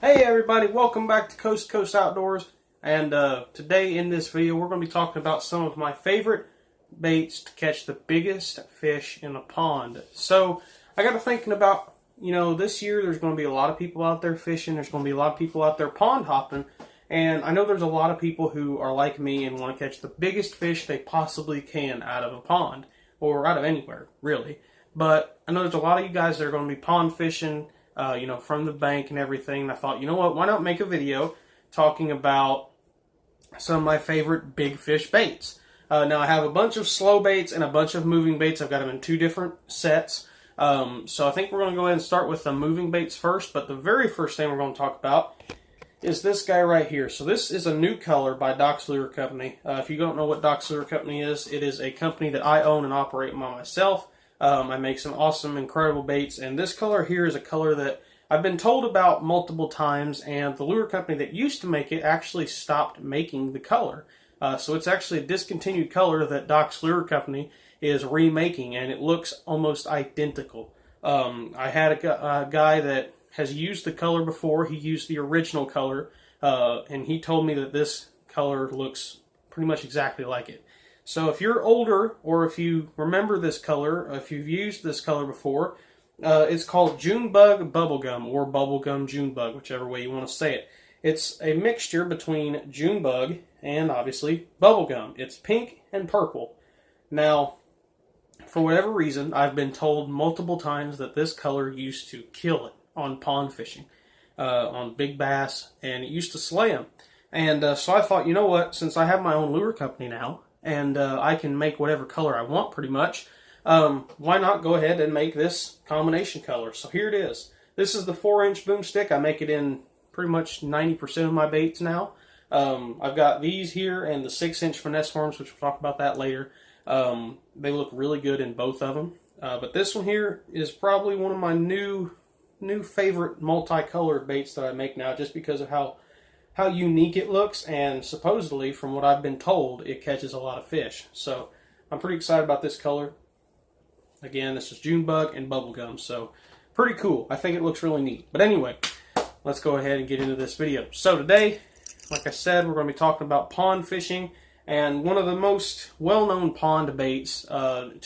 Hey everybody, welcome back to Coast to Coast Outdoors. And today in this video we're going to be talking about some of my favorite baits to catch the biggest fish in a pond. So I got to thinking about, this year there's going to be a lot of people out there fishing. There's going to be a lot of people out there pond hopping. And I know there's a lot of people who are like me and want to catch the biggest fish they possibly can out of a pond or out of anywhere, really. But I know there's a lot of you guys that are going to be pond fishing, from the bank and everything. And I thought, you know what, why not make a video talking about some of my favorite big fish baits. Now I have a bunch of slow baits and a bunch of moving baits. I've got them in two different sets. So I think we're going to go ahead and start with the moving baits first. But the very first thing we're going to talk about is this guy right here. So this is a new color by Doc's Lure Company. If you don't know what Doc's Lure Company is, it is a company that I own and operate by myself. I make some awesome, incredible baits, and this color here is a color that I've been told about multiple times, and the lure company that used to make it actually stopped making the color. So it's actually a discontinued color that Doc's Lure Company is remaking, and it looks almost identical. I had a guy that has used the color before. He used the original color, and he told me that this color looks pretty much exactly like it. So if you're older, or if you remember this color, if you've used this color before, it's called Junebug Bubblegum, or Bubblegum Junebug, whichever way you want to say it. It's a mixture between Junebug and, obviously, Bubblegum. It's pink and purple. Now, for whatever reason, I've been told multiple times that this color used to kill it on pond fishing, on big bass, and it used to slay them. And so I thought, you know what, since I have my own lure company now, and I can make whatever color I want pretty much, why not go ahead and make this combination color? So here it is. This is the 4-inch boomstick. I make it in pretty much 90% of my baits now. I've got these here and the 6-inch finesse worms, which we'll talk about that later. They look really good in both of them. But this one here is probably one of my new favorite multicolored baits that I make now, just because of how unique it looks, and supposedly, from what I've been told, it catches a lot of fish. So I'm pretty excited about this color. Again, this is Junebug and Bubblegum, so pretty cool. I think it looks really neat. But anyway, let's go ahead and get into this video. So today, like I said, we're going to be talking about pond fishing, and one of the most well-known pond baits to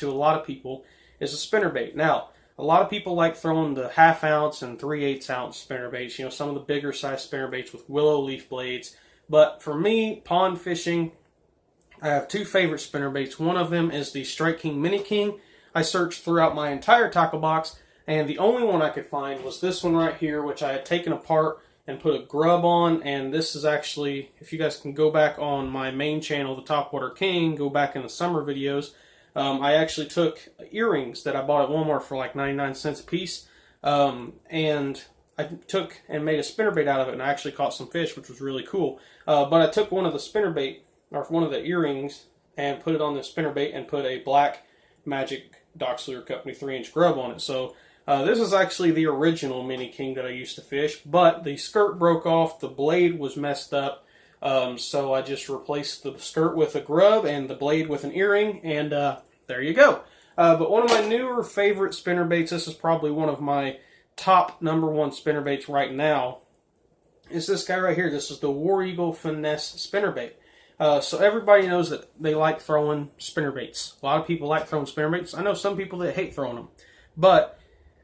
a lot of people is a spinnerbait. Now, a lot of people like throwing the 1/2 ounce and 3/8 ounce spinnerbaits, some of the bigger size spinnerbaits with willow leaf blades. But for me, pond fishing, I have two favorite spinnerbaits. One of them is the Strike King Mini King. I searched throughout my entire tackle box, and the only one I could find was this one right here, which I had taken apart and put a grub on. And this is actually, if you guys can go back on my main channel, the Topwater King, go back in the summer videos, I actually took earrings that I bought at Walmart for like 99 cents a piece, and I took and made a spinnerbait out of it, and I actually caught some fish, which was really cool. But I took one of the spinnerbait, or one of the earrings, and put it on the spinnerbait and put a Black Magic Doc's Lure Company 3-inch grub on it. So this is actually the original Mini King that I used to fish, but the skirt broke off, the blade was messed up, so I just replaced the skirt with a grub and the blade with an earring, and there you go. But one of my newer favorite spinnerbaits, this is probably one of my top #1 spinnerbaits right now, is this guy right here. This is the War Eagle Finesse spinnerbait. So everybody knows that they like throwing spinnerbaits. A lot of people like throwing spinnerbaits. I know some people that hate throwing them. But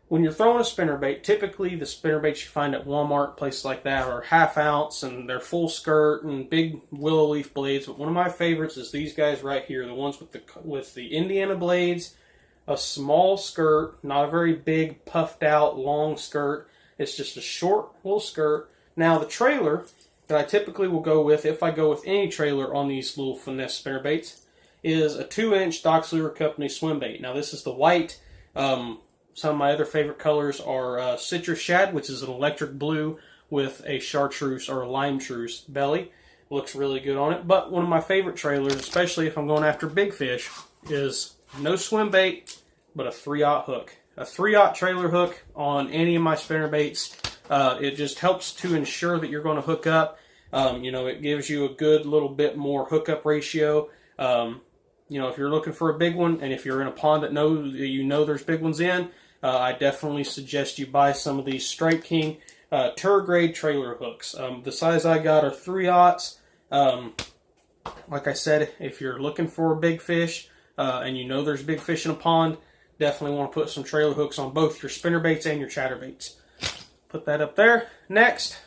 when you're throwing a spinnerbait, typically the spinnerbaits you find at Walmart, places like that, are 1/2 ounce, and they're full skirt and big willow leaf blades. But one of my favorites is these guys right here, the ones with the Indiana blades, a small skirt, not a very big puffed out long skirt. It's just a short little skirt. Now the trailer that I typically will go with, if I go with any trailer on these little finesse spinnerbaits, is a 2-inch Doc's Lure Company swim bait. Now this is the white. Some of my other favorite colors are Citrus Shad, which is an electric blue with a chartreuse or a lime truce belly. Looks really good on it. But one of my favorite trailers, especially if I'm going after big fish, is no swim bait, but a 3/0 hook. A 3/0 trailer hook on any of my spinnerbaits. It just helps to ensure that you're going to hook up. It gives you a good little bit more hookup ratio. If you're looking for a big one, and if you're in a pond that there's big ones in, I definitely suggest you buy some of these Strike King tour grade trailer hooks. The size I got are 3/0. Like I said, if you're looking for a big fish and you know there's big fish in a pond, definitely want to put some trailer hooks on both your spinnerbaits and your chatterbaits. Put that up there. Next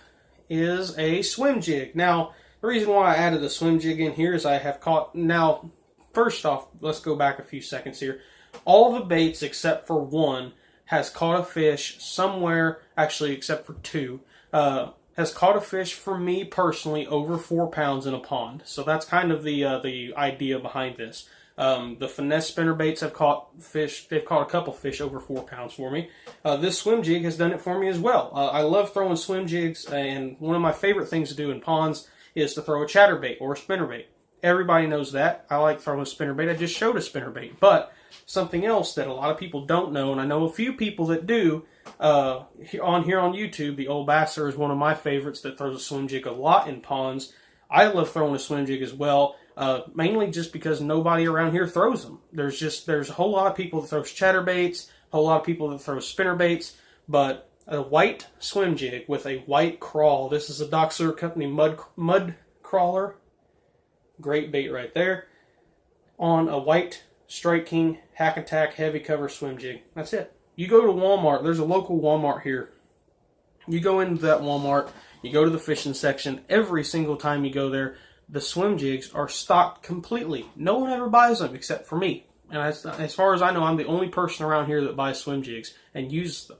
is a swim jig. Now, the reason why I added a swim jig in here is I have caught... Now, first off, let's go back a few seconds here. All the baits except for one has caught a fish somewhere, actually except for two, has caught a fish for me personally over 4 pounds in a pond. So that's kind of the idea behind this. The finesse spinnerbaits have caught fish. They've caught a couple fish over 4 pounds for me. This swim jig has done it for me as well. I love throwing swim jigs, and one of my favorite things to do in ponds is to throw a chatterbait or a spinnerbait. Everybody knows that. I like throwing a spinnerbait. I just showed a spinnerbait. But something else that a lot of people don't know, and I know a few people that do, on here on YouTube, the Old Basser is one of my favorites that throws a swim jig a lot in ponds. I love throwing a swim jig as well, mainly just because nobody around here throws them. There's a whole lot of people that throws chatterbaits, a whole lot of people that throw spinnerbaits, but a white swim jig with a white crawl. This is a Doc Sewer Company mud crawler. Great bait right there. On a white Strike King Hack Attack heavy cover swim jig. That's it. You go to Walmart. There's a local Walmart here. You go into that Walmart. You go to the fishing section. Every single time you go there, the swim jigs are stocked completely. No one ever buys them except for me. And as far as I know, I'm the only person around here that buys swim jigs and uses them.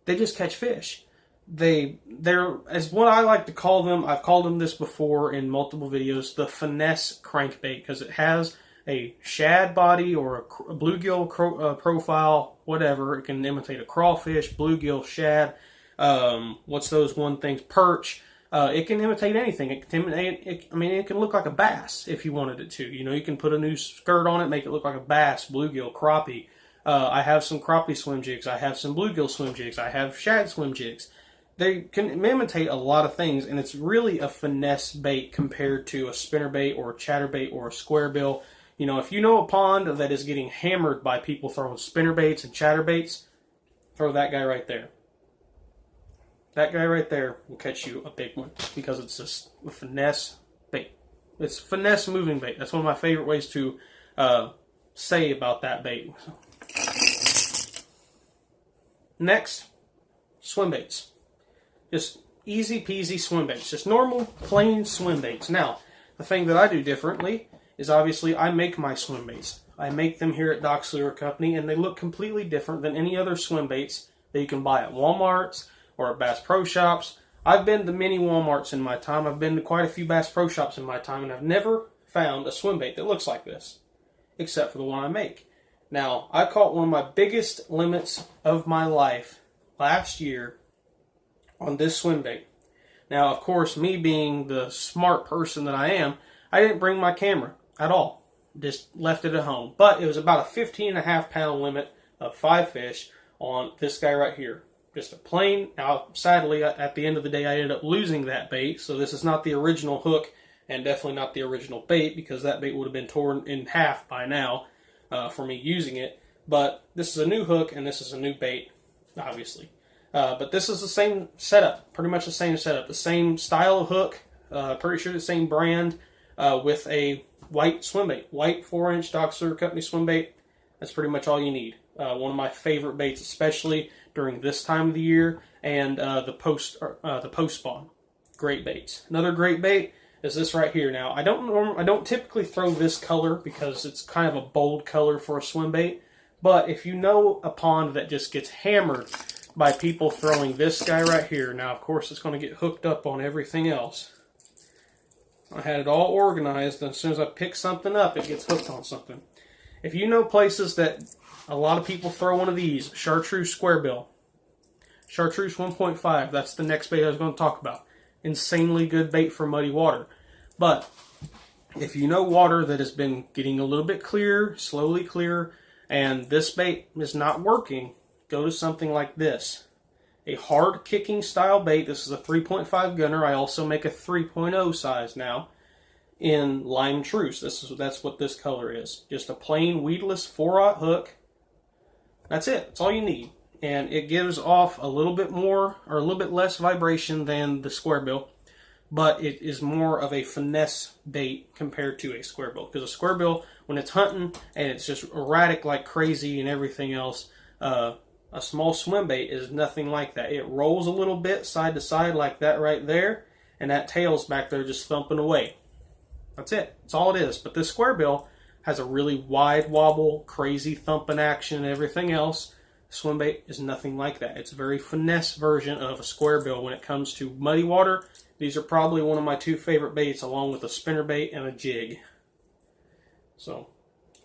They just catch fish. They're, as what I like to call them, I've called them this before in multiple videos, the finesse crankbait, because it has a shad body or a bluegill profile, whatever. It can imitate a crawfish, bluegill, shad. What's those one things? Perch. It can imitate anything. It can look like a bass if you wanted it to. You know, you can put a new skirt on it, make it look like a bass, bluegill, crappie. I have some crappie swim jigs. I have some bluegill swim jigs. I have shad swim jigs. They can imitate a lot of things, and it's really a finesse bait compared to a spinnerbait or a chatterbait or a square bill. You know, if you know a pond that is getting hammered by people throwing spinnerbaits and chatterbaits, throw that guy right there. That guy right there will catch you a big one because it's just a finesse bait. It's finesse moving bait. That's one of my favorite ways to say about that bait. Next, swim baits. Just easy peasy swim baits. Just normal, plain swim baits. Now, the thing that I do differently is obviously I make my swim baits. I make them here at Doc Sewer Company, and they look completely different than any other swim baits that you can buy at Walmart's or at Bass Pro Shops. I've been to many Walmarts in my time. I've been to quite a few Bass Pro Shops in my time, and I've never found a swim bait that looks like this, except for the one I make. Now, I caught one of my biggest limits of my life last year on this swim bait. Now, of course, me being the smart person that I am, I didn't bring my camera at all. Just left it at home. But it was about a 15.5 pound limit of 5 fish on this guy right here. Just a plain. Now, sadly, at the end of the day, I ended up losing that bait. So this is not the original hook and definitely not the original bait, because that bait would have been torn in half by now for me using it. But this is a new hook and this is a new bait, obviously. But this is the same setup, pretty much the same setup, the same style of hook, pretty sure the same brand, with a white swim bait, white 4-inch Doc Sewer Company swim bait. That's pretty much all you need. One of my favorite baits, especially during this time of the year, and the post spawn. Great baits. Another great bait is this right here. Now, I don't typically throw this color because it's kind of a bold color for a swim bait. But if you know a pond that just gets hammered by people throwing this guy right here, now of course it's going to get hooked up on everything else. I had it all organized, and as soon as I pick something up, it gets hooked on something. If you know places that a lot of people throw one of these, Chartreuse Square Bill, Chartreuse 1.5, that's the next bait I was going to talk about. Insanely good bait for muddy water. But if you know water that has been getting a little bit clearer, slowly clearer, and this bait is not working, go to something like this. A hard kicking style bait. This is a 3.5 gunner. I also make a 3.0 size now in lime truce. That's what this color is. Just a plain weedless 4/0 hook. That's it. That's all you need. and it gives off a little bit more or a little bit less vibration than the square bill, but it is more of a finesse bait compared to a square bill. Because a square bill, when it's hunting and it's just erratic like crazy and everything else, a small swim bait is nothing like that. It rolls a little bit side to side like that right there, and that tail's back there just thumping away. That's it. That's all it is. But this square bill has a really wide wobble, crazy thumping action, and everything else. Swim bait is nothing like that. It's a very finesse version of a square bill when it comes to muddy water. These are probably one of my two favorite baits, along with a spinner bait and a jig. So,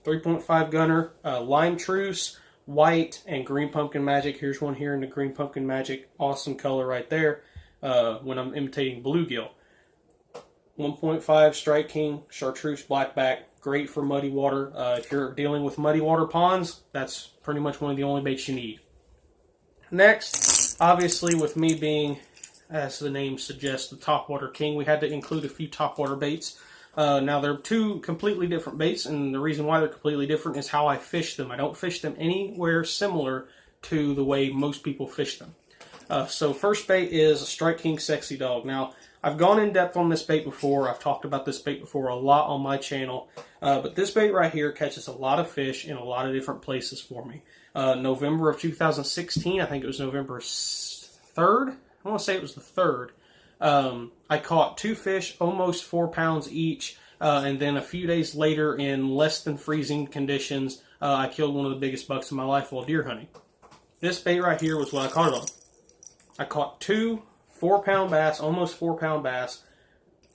3.5 gunner, lime truce, white, and green pumpkin magic. Here's one here in the green pumpkin magic. Awesome color right there when I'm imitating bluegill. 1.5 Strike King, chartreuse blackback. Great for muddy water. If you're dealing with muddy water ponds, that's pretty much one of the only baits you need. Next, obviously with me being, as the name suggests, the topwater king, we had to include a few topwater baits. Now they're two completely different baits, and the reason why they're completely different is how I fish them. I don't fish them anywhere similar to the way most people fish them. So first bait is a Strike King Sexy Dog. Now, I've gone in depth on this bait before. I've talked about this bait before a lot on my channel. But this bait right here catches a lot of fish in a lot of different places for me. November of 2016, I think it was November 3rd. I want to say it was the 3rd. I caught 2 fish, almost 4 pounds each. And then a few days later, in less than freezing conditions, I killed one of the biggest bucks of my life while deer hunting. This bait right here was what I caught it on. I caught 2 4-pound bass, almost 4-pound bass,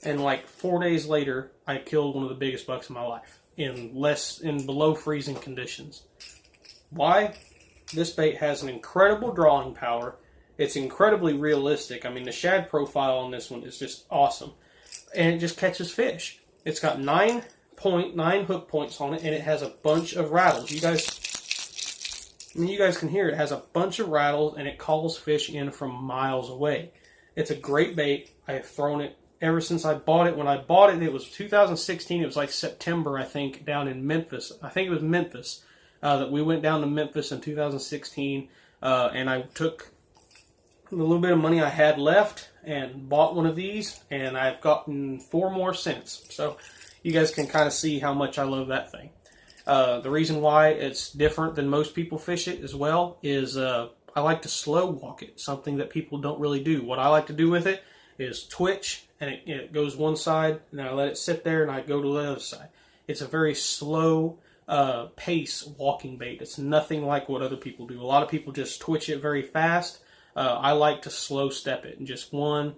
and like 4 days later, I killed one of the biggest bucks of my life in below freezing conditions. Why? This bait has an incredible drawing power. It's incredibly realistic. I mean, the shad profile on this one is just awesome, and it just catches fish. It's got 9 hook points on it, and it has a bunch of rattles. You guys can hear it. It has a bunch of rattles, and it calls fish in from miles away. It's a great bait. I have thrown it ever since I bought it. When I bought it, it was 2016. It was like September, I think, down in Memphis. I think it was Memphis that we went down to Memphis in 2016, and I took a little bit of money I had left and bought one of these, and I've gotten 4 more since. So you guys can kind of see how much I love that thing. The reason why it's different than most people fish it as well is I like to slow walk it, something that people don't really do. What I like to do with it is twitch, and it goes one side, and then I let it sit there, and I go to the other side. It's a very slow pace walking bait. It's nothing like what other people do. A lot of people just twitch it very fast. I like to slow step it, and just 1,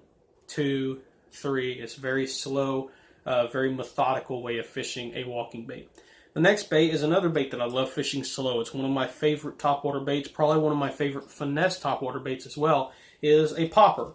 2, 3. It's very slow, very methodical way of fishing a walking bait. The next bait is another bait that I love fishing slow. It's one of my favorite topwater baits, probably one of my favorite finesse topwater baits as well, is a popper.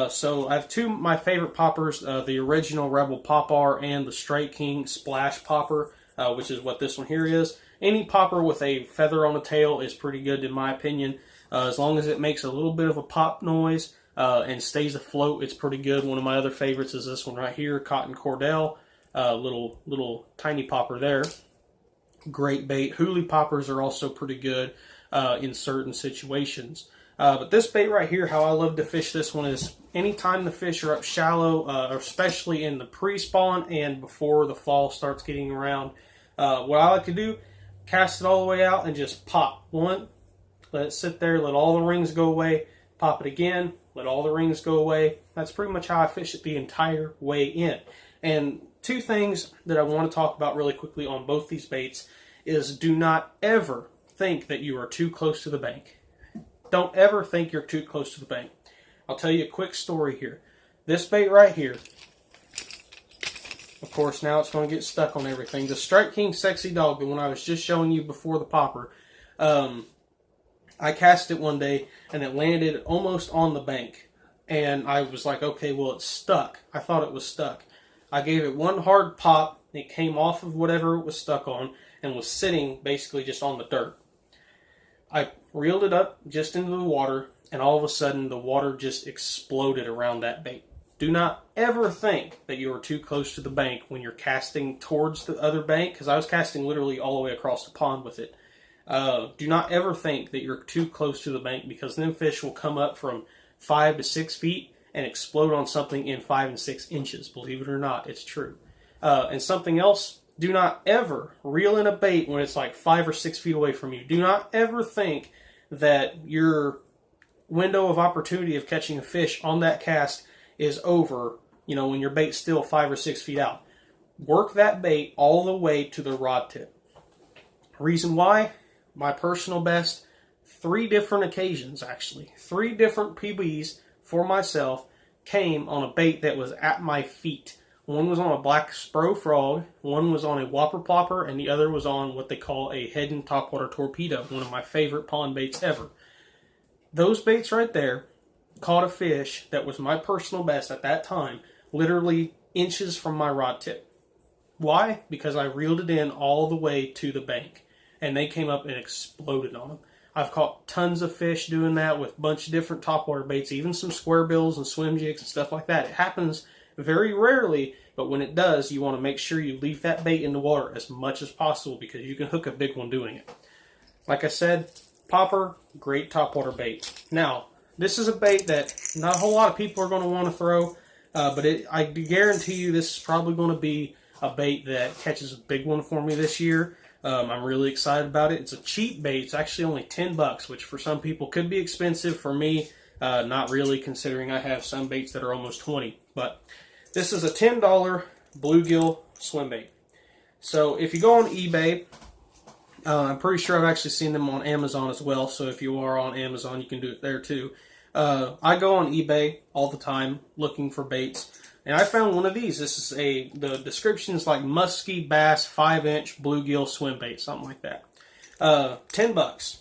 So I have 2 of my favorite poppers, the original Rebel Pop-R and the Strike King Splash Popper, which is what this one here is. Any popper with a feather on the tail is pretty good in my opinion. As long as it makes a little bit of a pop noise and stays afloat, it's pretty good. One of my other favorites is this one right here, Cotton Cordell. Little tiny popper there. Great bait. Hoolie poppers are also pretty good in certain situations. But this bait right here, how I love to fish this one is anytime the fish are up shallow, especially in the pre-spawn and before the fall starts getting around. What I like to do, cast it all the way out and just pop. 1, let it sit there, let all the rings go away, pop it again, let all the rings go away. That's pretty much how I fish it the entire way in. And 2 things that I want to talk about really quickly on both these baits is do not ever think that you are too close to the bank. Don't ever think you're too close to the bank. I'll tell you a quick story here. This bait right here, of course now it's going to get stuck on everything. The Strike King Sexy Dog, the one I was just showing you before the popper, I cast it one day and it landed almost on the bank. And I was like, okay, well it's stuck. I thought it was stuck. I gave it one hard pop, it came off of whatever it was stuck on, and was sitting basically just on the dirt. I reeled it up just into the water, and all of a sudden the water just exploded around that bait. Do not ever think that you are too close to the bank when you're casting towards the other bank, because I was casting literally all the way across the pond with it. Do not ever think that you're too close to the bank, because them fish will come up from 5 to 6 feet and explode on something in 5 and 6 inches. Believe it or not, it's true. And something else, do not ever reel in a bait when it's like 5 or 6 feet away from you. Do not ever think that your window of opportunity of catching a fish on that cast is over, when your bait's still 5 or 6 feet out. Work that bait all the way to the rod tip. Reason why? My personal best, 3 different occasions actually. 3 different PBs for myself came on a bait that was at my feet. One was on a black spro frog, one was on a whopper plopper, and the other was on what they call a Heddon topwater torpedo, one of my favorite pond baits ever. Those baits right there caught a fish that was my personal best at that time, literally inches from my rod tip. Why? Because I reeled it in all the way to the bank, and they came up and exploded on them. I've caught tons of fish doing that with a bunch of different topwater baits, even some square bills and swim jigs and stuff like that. It happens very rarely, but when it does, you want to make sure you leave that bait in the water as much as possible, because you can hook a big one doing it. Like I said, popper, great topwater bait. Now, this is a bait that not a whole lot of people are going to want to throw, but I guarantee you this is probably going to be a bait that catches a big one for me this year. I'm really excited about it. It's a cheap bait. It's actually only $10, which for some people could be expensive. For me, not really, considering I have some baits that are almost $20. But this is a $10 bluegill swim bait. So if you go on eBay, I'm pretty sure I've actually seen them on Amazon as well. So if you are on Amazon, you can do it there too. I go on eBay all the time looking for baits. And I found one of these. This is the description is like musky bass 5-inch bluegill swim bait, something like that. $10.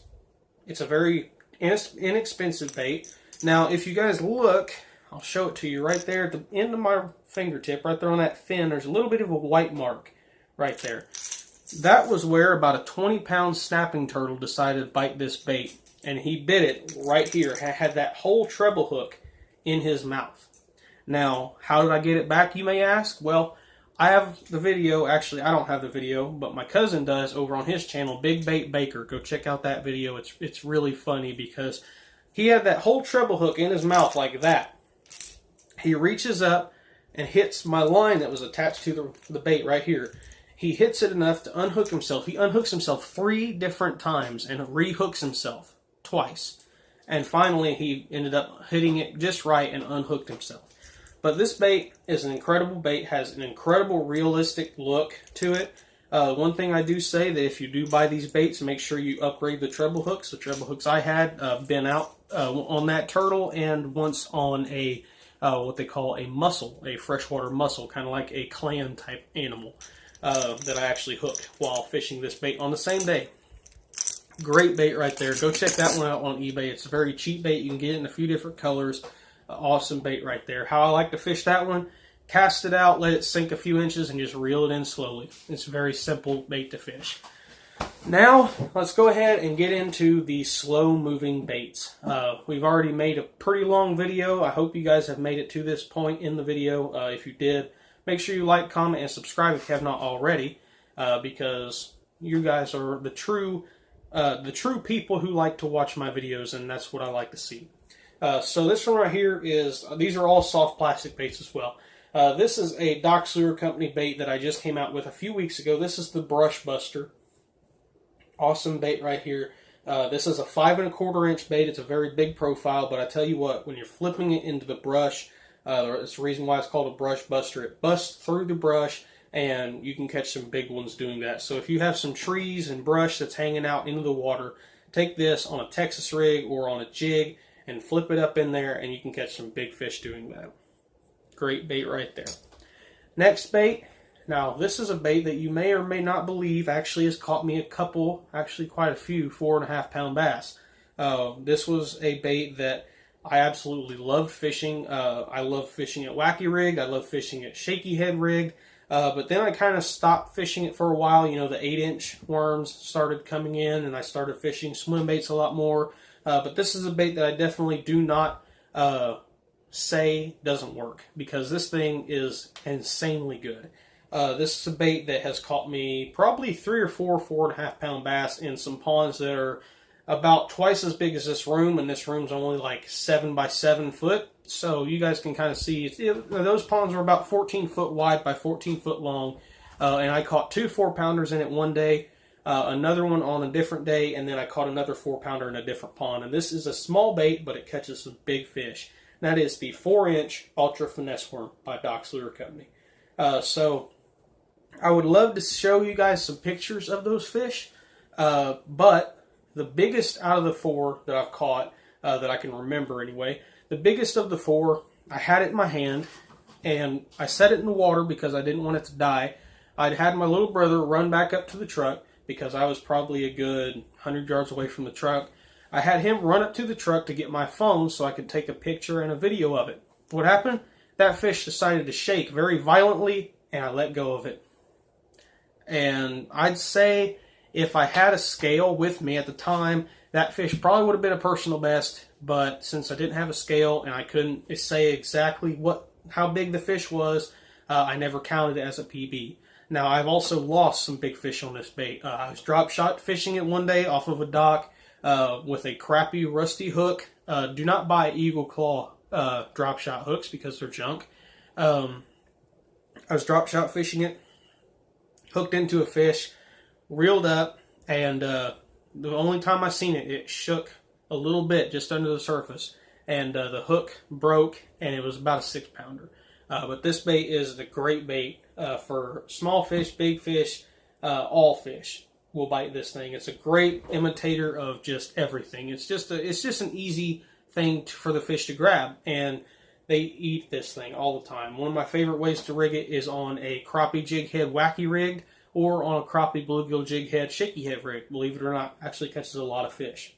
It's a very inexpensive bait. Now, if you guys look, I'll show it to you right there at the end of my fingertip, right there on that fin. There's a little bit of a white mark right there. That was where about a 20-pound snapping turtle decided to bite this bait, and he bit it right here. Had that whole treble hook in his mouth. Now, how did I get it back, you may ask? Well, I have the video. Actually, I don't have the video, but my cousin does over on his channel, Big Bait Baker. Go check out that video. It's really funny because he had that whole treble hook in his mouth like that. He reaches up and hits my line that was attached to the bait right here. He hits it enough to unhook himself. He unhooks himself 3 different times and rehooks himself twice. And finally, he ended up hitting it just right and unhooked himself. But this bait is an incredible bait, has an incredible realistic look to it. One thing I do say, that if you do buy these baits, make sure you upgrade the treble hooks. The treble hooks I had been out on that turtle and once on a what they call a mussel, a freshwater mussel, kind of like a clam type animal that I actually hooked while fishing this bait on the same day. Great bait right there. Go check that one out on eBay. It's a very cheap bait. You can get it in a few different colors. Awesome bait right there. How I like to fish that one, cast it out, let it sink a few inches, and just reel it in slowly. It's a very simple bait to fish. Now, let's go ahead and get into the slow-moving baits. We've already made a pretty long video. I hope you guys have made it to this point in the video. If you did, make sure you like, comment, and subscribe if you have not already, because you guys are the true people who like to watch my videos, and that's what I like to see. So this one right here these are all soft plastic baits as well. This is a Dox Lure Company bait that I just came out with a few weeks ago. This is the Brush Buster. Awesome bait right here. This is a 5 1/4 inch bait. It's a very big profile, but I tell you what, when you're flipping it into the brush, it's the reason why it's called a Brush Buster. It busts through the brush, and you can catch some big ones doing that. So if you have some trees and brush that's hanging out into the water, take this on a Texas rig or on a jig and flip it up in there, and you can catch some big fish doing that. Great bait right there. Next bait. Now, this is a bait that you may or may not believe actually has caught me a couple, actually quite a few, 4.5 pound bass. This was a bait that I absolutely loved fishing. I love fishing at Wacky Rig. I love fishing at Shaky Head Rig. But then I kind of stopped fishing it for a while. You know, the 8-inch worms started coming in, and I started fishing swim baits a lot more. But this is a bait that I definitely do not say doesn't work, because this thing is insanely good. This is a bait that has caught me probably 3 or 4 4.5 pound bass in some ponds that are about twice as big as this room, and this room's only like 7 by 7 foot. So you guys can kind of see those ponds are about 14 foot wide by 14 foot long, and I caught 2 4-pounders in it one day, another one on a different day, and then I caught another 4-pounder in a different pond. And this is a small bait, but it catches some big fish. And that is the 4-inch Ultra Finesse Worm by Doc's Lure Company. So I would love to show you guys some pictures of those fish, but the biggest out of the 4 that I've caught, that I can remember anyway, the biggest of the 4, I had it in my hand, and I set it in the water because I didn't want it to die. I'd had my little brother run back up to the truck because I was probably a good 100 yards away from the truck. I had him run up to the truck to get my phone so I could take a picture and a video of it. What happened? That fish decided to shake very violently, and I let go of it. And I'd say if I had a scale with me at the time, that fish probably would have been a personal best, but since I didn't have a scale and I couldn't say exactly how big the fish was, I never counted it as a PB. Now, I've also lost some big fish on this bait. I was drop shot fishing it one day off of a dock with a crappy rusty hook. Do not buy Eagle Claw drop shot hooks because they're junk. I was drop shot fishing it, hooked into a fish, reeled up, and the only time I seen it, it shook a little bit just under the surface, and the hook broke, and it was about a 6-pounder. But this bait is a great bait for small fish, big fish, all fish will bite this thing. It's a great imitator of just everything. It's just an easy thing for the fish to grab, and they eat this thing all the time. One of my favorite ways to rig it is on a crappie jig head wacky rig, or on a crappie bluegill jig head shaky head rig. Believe it or not, actually catches a lot of fish.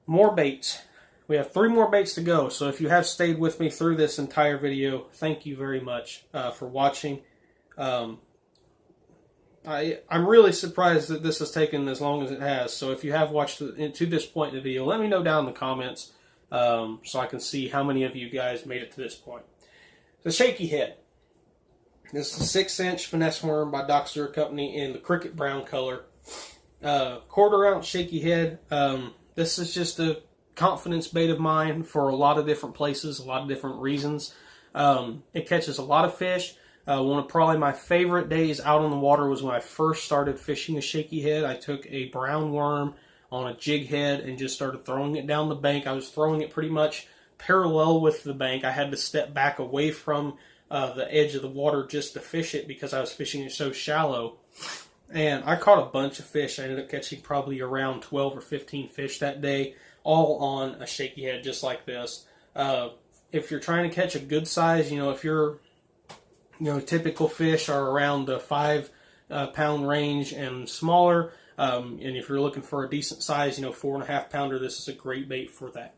More baits. We have 3 more baits to go, so if you have stayed with me through this entire video, thank you very much for watching. I'm really surprised that this has taken as long as it has, so if you have watched to this point in the video, let me know down in the comments so I can see how many of you guys made it to this point. The shaky head. This is a 6-inch finesse worm by Doc's Lure Company in the cricket brown color. 1/4 ounce shaky head. This is just a confidence bait of mine for a lot of different places, a lot of different reasons. It catches a lot of fish. One of probably my favorite days out on the water was when I first started fishing a shaky head. I took a brown worm on a jig head and just started throwing it down the bank. I was throwing it pretty much parallel with the bank. I had to step back away from the edge of the water just to fish it because I was fishing it so shallow. And I caught a bunch of fish. I ended up catching probably around 12 or 15 fish that day, all on a shaky head just like this. If you're trying to catch a good size, if you're, typical fish are around the 5-pound range and smaller, and if you're looking for a decent size, 4.5 pounder, this is a great bait for that.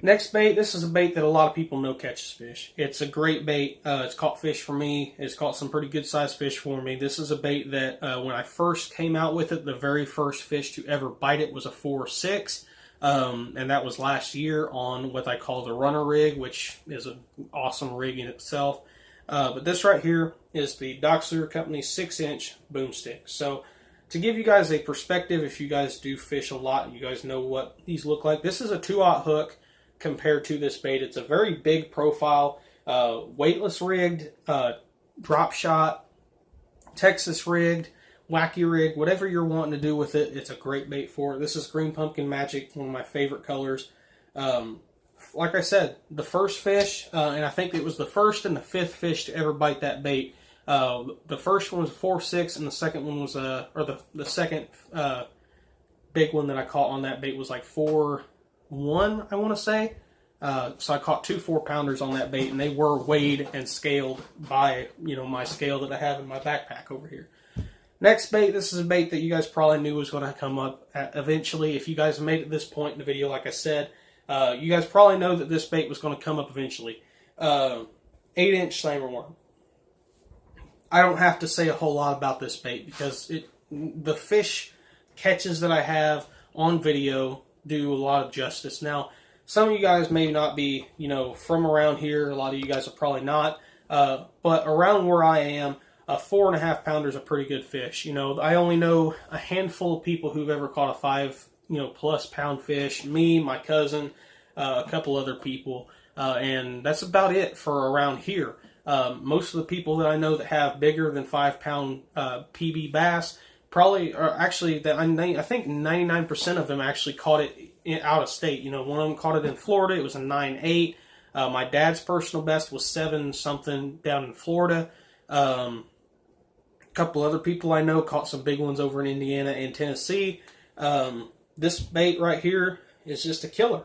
Next bait, this is a bait that a lot of people know catches fish. It's a great bait. It's caught fish for me. It's caught some pretty good sized fish for me. This is a bait that when I first came out with it, the very first fish to ever bite it was a 4.6. And that was last year on what I call the runner rig, which is an awesome rig in itself. But this right here is the Doc's Lure Company 6-inch boomstick. So to give you guys a perspective, if you guys do fish a lot, you guys know what these look like. This is a 2/0 hook. Compared to this bait, it's a very big profile, weightless rigged, drop shot, Texas rigged, wacky rig, whatever you're wanting to do with it, it's a great bait for it. This is Green Pumpkin Magic, one of my favorite colors. Like I said, the first fish, and I think it was the first and the 5th fish to ever bite that bait. The first one was 4.6, and the second one was, the second big one that I caught on that bait was like 4.1, I want to say. So I caught 2 4-pounders on that bait, and they were weighed and scaled by, my scale that I have in my backpack over here. Next bait, this is a bait that you guys probably knew was going to come up eventually. If you guys made it to this point in the video, like I said, you guys probably know that this bait was going to come up eventually. 8-inch slammer worm. I don't have to say a whole lot about this bait because the fish catches that I have on video do a lot of justice. Now, some of you guys may not be, from around here. A lot of you guys are probably not. But around where I am, a 4.5 pounder is a pretty good fish. You know, I only know a handful of people who've ever caught a 5 plus pound fish. Me, my cousin, a couple other people, and that's about it for around here. Most of the people that I know that have bigger than 5 pound PB bass probably, or actually, that I think 99% of them actually caught it out of state. You know, one of them caught it in Florida. It was a 9.8. My dad's personal best was 7 something down in Florida. A couple other people I know caught some big ones over in Indiana and Tennessee. This bait right here is just a killer.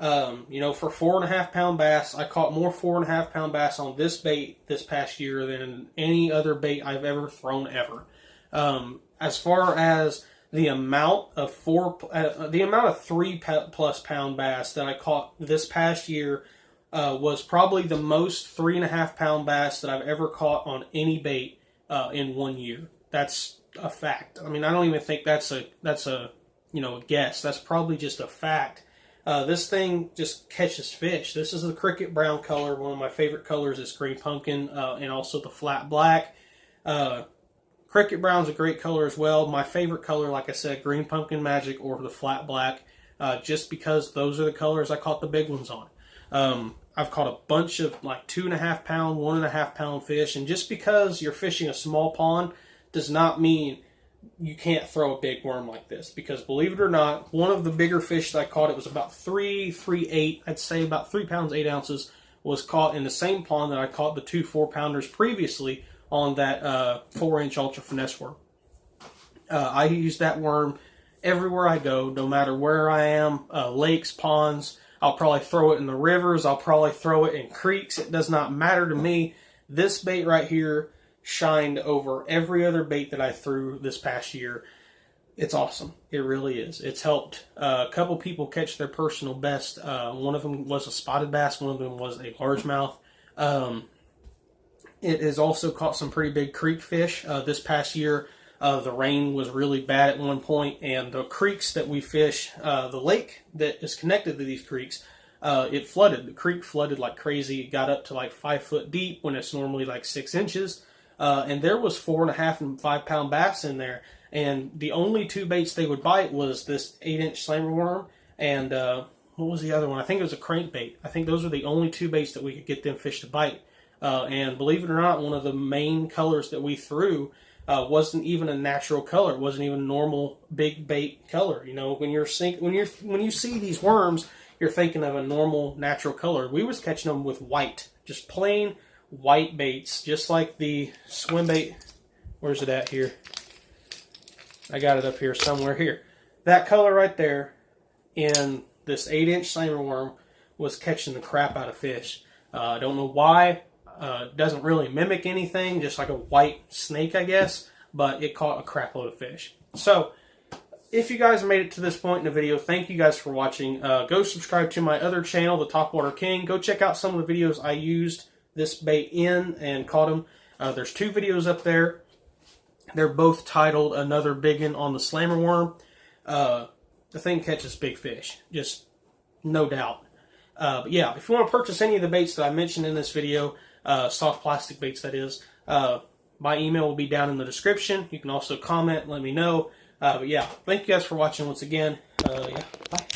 You know, for 4.5 pound bass, I caught more 4.5 pound bass on this bait this past year than any other bait I've ever thrown ever. As far as the amount of 3+ pound bass that I caught this past year was probably the most 3.5 pound bass that I've ever caught on any bait in 1 year. That's a fact. I mean, I don't even think that's a a guess. That's probably just a fact. This thing just catches fish. This is the cricket brown color. One of my favorite colors is green pumpkin, and also the flat black. Cricket brown is a great color as well. My favorite color, like I said, green pumpkin magic or the flat black, just because those are the colors I caught the big ones on. I've caught a bunch of like 2.5 pound, 1.5 pound fish, and just because you're fishing a small pond does not mean you can't throw a big worm like this. Because believe it or not, one of the bigger fish that I caught, it was about 3.8, I'd say about 3 pounds 8 ounces, was caught in the same pond that I caught the 2 4-pounders previously on that 4-inch Ultra Finesse worm. I use that worm everywhere I go, no matter where I am, lakes, ponds. I'll probably throw it in the rivers. I'll probably throw it in creeks. It does not matter to me. This bait right here shined over every other bait that I threw this past year. It's awesome. It really is. It's helped a couple people catch their personal best. One of them was a spotted bass. One of them was a largemouth. It has also caught some pretty big creek fish. This past year, the rain was really bad at one point, and the creeks that we fish, the lake that is connected to these creeks, it flooded. The creek flooded like crazy. It got up to like 5 foot deep when it's normally like 6 inches. And there was 4.5 and 5 pound bass in there. And the only 2 baits they would bite was this 8-inch slammer worm and what was the other one? I think it was a crankbait. I think those were the only 2 baits that we could get them fish to bite. And believe it or not, one of the main colors that we threw wasn't even a natural color. It wasn't even a normal big bait color. You know, when you see these worms, you're thinking of a normal natural color. We was catching them with white, just plain white baits, just like the swim bait. Where's it at here? I got it up here somewhere here. That color right there in this 8-inch slammer worm was catching the crap out of fish. I don't know why. It doesn't really mimic anything, just like a white snake, I guess, but it caught a crap load of fish. So, if you guys made it to this point in the video, thank you guys for watching. Go subscribe to my other channel, The Topwater King. Go check out some of the videos I used this bait in and caught them. There's 2 videos up there. They're both titled Another Biggin on the Slammer Worm. The thing catches big fish, just no doubt. But yeah, if you want to purchase any of the baits that I mentioned in this video, soft plastic baits that is, my email will be down in the description. You can also comment, let me know. But yeah, thank you guys for watching once again. Yeah, bye.